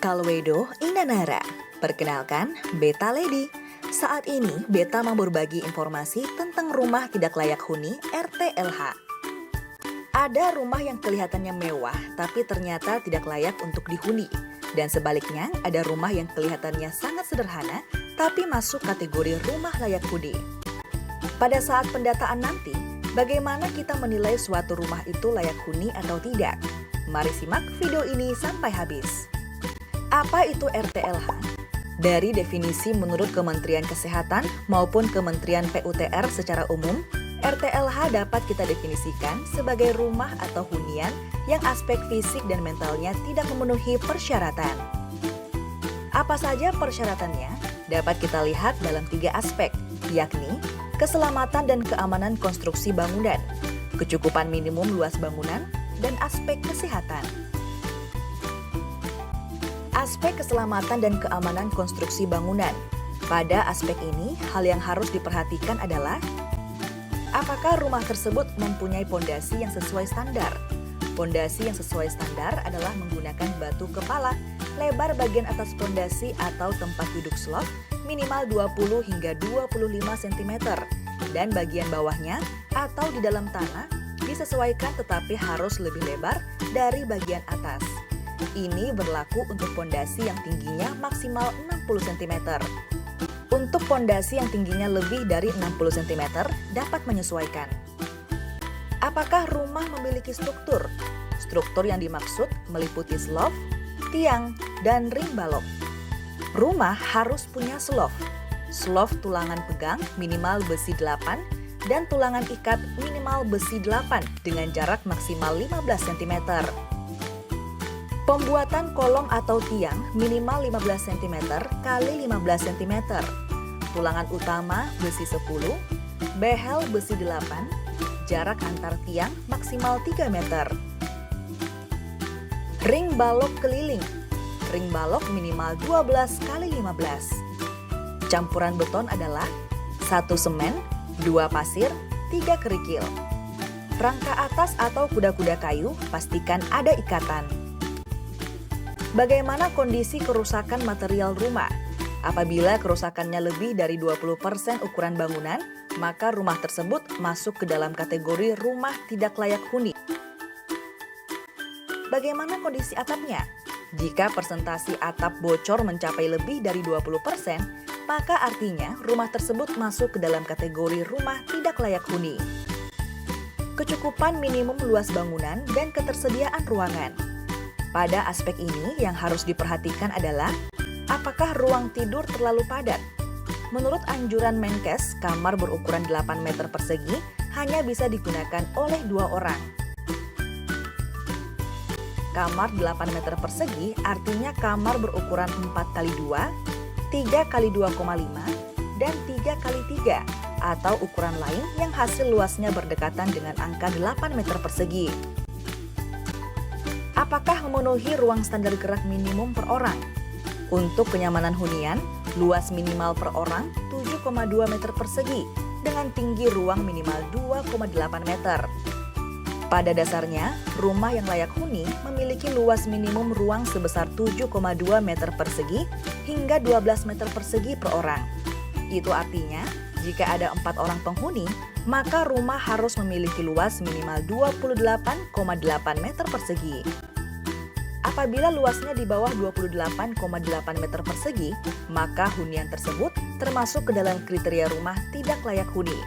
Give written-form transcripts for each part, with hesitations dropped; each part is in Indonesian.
Kalwedo Indanara. Perkenalkan, Beta Lady. Saat ini, Beta mau berbagi informasi tentang rumah tidak layak huni RTLH. Ada rumah yang kelihatannya mewah, tapi ternyata tidak layak untuk dihuni. Dan sebaliknya, ada rumah yang kelihatannya sangat sederhana, tapi masuk kategori rumah layak huni. Pada saat pendataan nanti, bagaimana kita menilai suatu rumah itu layak huni atau tidak? Mari simak video ini sampai habis. Apa itu RTLH? Dari definisi menurut Kementerian Kesehatan maupun Kementerian PUTR secara umum, RTLH dapat kita definisikan sebagai rumah atau hunian yang aspek fisik dan mentalnya tidak memenuhi persyaratan. Apa saja persyaratannya? Dapat kita lihat dalam 3 aspek, yakni keselamatan dan keamanan konstruksi bangunan, kecukupan minimum luas bangunan, dan aspek kesehatan. Aspek keselamatan dan keamanan konstruksi bangunan. Pada aspek ini, hal yang harus diperhatikan adalah apakah rumah tersebut mempunyai pondasi yang sesuai standar. Pondasi yang sesuai standar adalah menggunakan batu kepala, lebar bagian atas pondasi atau tempat duduk slope minimal 20 hingga 25 cm, dan bagian bawahnya atau di dalam tanah disesuaikan tetapi harus lebih lebar dari bagian atas. Ini berlaku untuk pondasi yang tingginya maksimal 60 cm. Untuk pondasi yang tingginya lebih dari 60 cm dapat menyesuaikan. Apakah rumah memiliki struktur? Struktur yang dimaksud meliputi slope, tiang, dan ring balok. Rumah harus punya slope. Slope tulangan pegang minimal besi 8 dan tulangan ikat minimal besi 8 dengan jarak maksimal 15 cm. Pembuatan kolom atau tiang minimal 15 cm x 15 cm. Tulangan utama besi 10, behel besi 8, jarak antar tiang maksimal 3 meter. Ring balok keliling. Ring balok minimal 12 x 15. Campuran beton adalah 1 semen, 2 pasir, 3 kerikil. Rangka atas atau kuda-kuda kayu pastikan ada ikatan. Bagaimana kondisi kerusakan material rumah? Apabila kerusakannya lebih dari 20% ukuran bangunan, maka rumah tersebut masuk ke dalam kategori rumah tidak layak huni. Bagaimana kondisi atapnya? Jika persentase atap bocor mencapai lebih dari 20%, maka artinya rumah tersebut masuk ke dalam kategori rumah tidak layak huni. Kecukupan minimum luas bangunan dan ketersediaan ruangan. Pada aspek ini yang harus diperhatikan adalah apakah ruang tidur terlalu padat. Menurut anjuran Menkes, kamar berukuran 8 meter persegi hanya bisa digunakan oleh 2 orang. Kamar 8 meter persegi artinya kamar berukuran 4x2, 3x2,5, dan 3x3 atau ukuran lain yang hasil luasnya berdekatan dengan angka 8 meter persegi. Apakah memenuhi ruang standar gerak minimum per orang? Untuk kenyamanan hunian, luas minimal per orang 7,2 meter persegi dengan tinggi ruang minimal 2,8 meter. Pada dasarnya, rumah yang layak huni memiliki luas minimum ruang sebesar 7,2 meter persegi hingga 12 meter persegi per orang. Itu artinya, jika ada 4 orang penghuni, maka rumah harus memiliki luas minimal 28,8 meter persegi. Apabila luasnya di bawah 28,8 meter persegi, maka hunian tersebut termasuk ke dalam kriteria rumah tidak layak huni.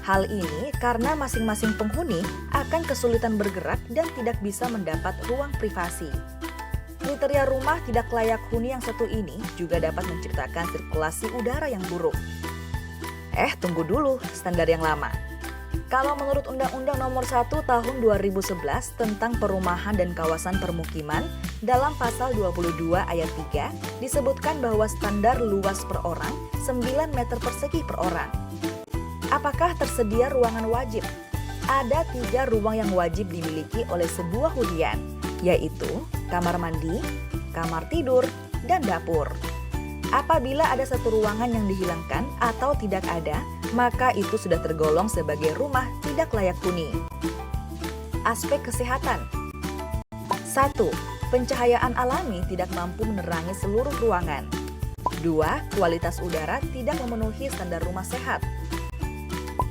Hal ini karena masing-masing penghuni akan kesulitan bergerak dan tidak bisa mendapat ruang privasi. Kriteria rumah tidak layak huni yang satu ini juga dapat menciptakan sirkulasi udara yang buruk. Tunggu dulu, standar yang lama. Kalau menurut Undang-Undang Nomor 1 Tahun 2011 tentang Perumahan dan Kawasan Permukiman, dalam pasal 22 ayat 3 disebutkan bahwa standar luas per orang 9 meter persegi per orang. Apakah tersedia ruangan wajib? Ada 3 ruang yang wajib dimiliki oleh sebuah hunian, yaitu kamar mandi, kamar tidur, dan dapur. Apabila ada satu ruangan yang dihilangkan atau tidak ada, maka itu sudah tergolong sebagai rumah tidak layak huni. Aspek kesehatan. 1. Pencahayaan alami tidak mampu menerangi seluruh ruangan. 2. Kualitas udara tidak memenuhi standar rumah sehat.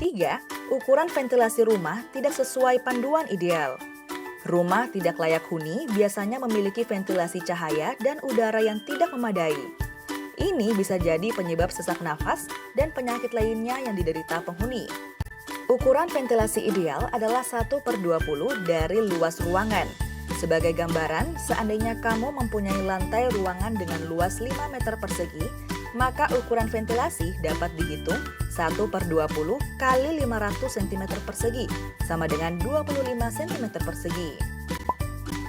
3. Ukuran ventilasi rumah tidak sesuai panduan ideal. Rumah tidak layak huni biasanya memiliki ventilasi cahaya dan udara yang tidak memadai. Ini bisa jadi penyebab sesak nafas dan penyakit lainnya yang diderita penghuni. Ukuran ventilasi ideal adalah 1/20 dari luas ruangan. Sebagai gambaran, seandainya kamu mempunyai lantai ruangan dengan luas 5 meter persegi, maka ukuran ventilasi dapat dihitung 1/20 kali 500 cm persegi, sama dengan 25 cm persegi.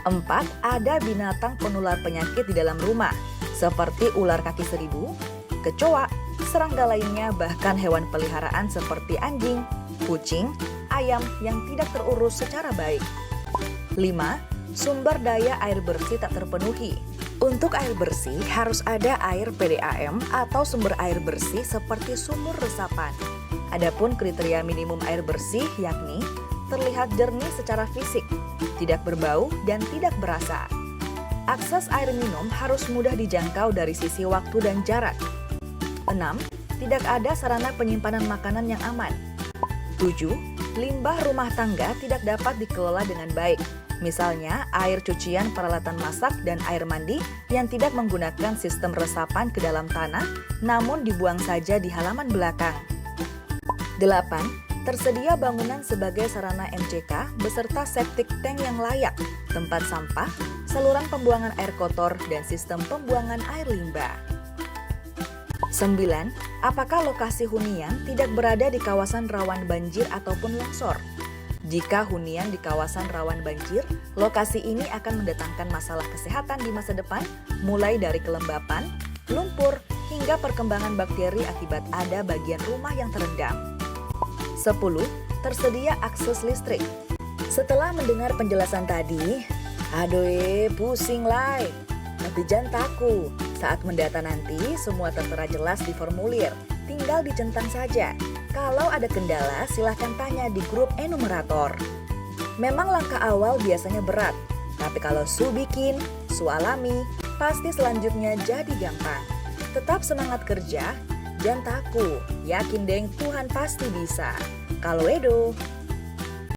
4. Ada binatang penular penyakit di dalam rumah, seperti ular kaki seribu, kecoa, serangga lainnya, bahkan hewan peliharaan seperti anjing, kucing, ayam yang tidak terurus secara baik. 5. Sumber daya air bersih tak terpenuhi. Untuk air bersih harus ada air PDAM atau sumber air bersih seperti sumur resapan. Adapun kriteria minimum air bersih yakni terlihat jernih secara fisik, tidak berbau dan tidak berasa. Akses air minum harus mudah dijangkau dari sisi waktu dan jarak. 6. Tidak ada sarana penyimpanan makanan yang aman. 7. Limbah rumah tangga tidak dapat dikelola dengan baik. Misalnya, air cucian, peralatan masak, dan air mandi yang tidak menggunakan sistem resapan ke dalam tanah, namun dibuang saja di halaman belakang. 8. Tersedia bangunan sebagai sarana MCK beserta septic tank yang layak, tempat sampah, saluran pembuangan air kotor, dan sistem pembuangan air limbah. 9. Apakah lokasi hunian tidak berada di kawasan rawan banjir ataupun longsor? Jika hunian di kawasan rawan banjir, lokasi ini akan mendatangkan masalah kesehatan di masa depan, mulai dari kelembapan, lumpur, hingga perkembangan bakteri akibat ada bagian rumah yang terendam. 10. Tersedia akses listrik. Setelah mendengar penjelasan tadi, aduh pusing lai, tapi jangan takut. Saat mendata nanti, semua tertera jelas di formulir, tinggal dicentang saja. Kalau ada kendala, silahkan tanya di grup enumerator. Memang langkah awal biasanya berat, tapi kalau su bikin, su alami, pasti selanjutnya jadi gampang. Tetap semangat kerja, jangan takut, yakin deng Tuhan pasti bisa. Kalau Edo.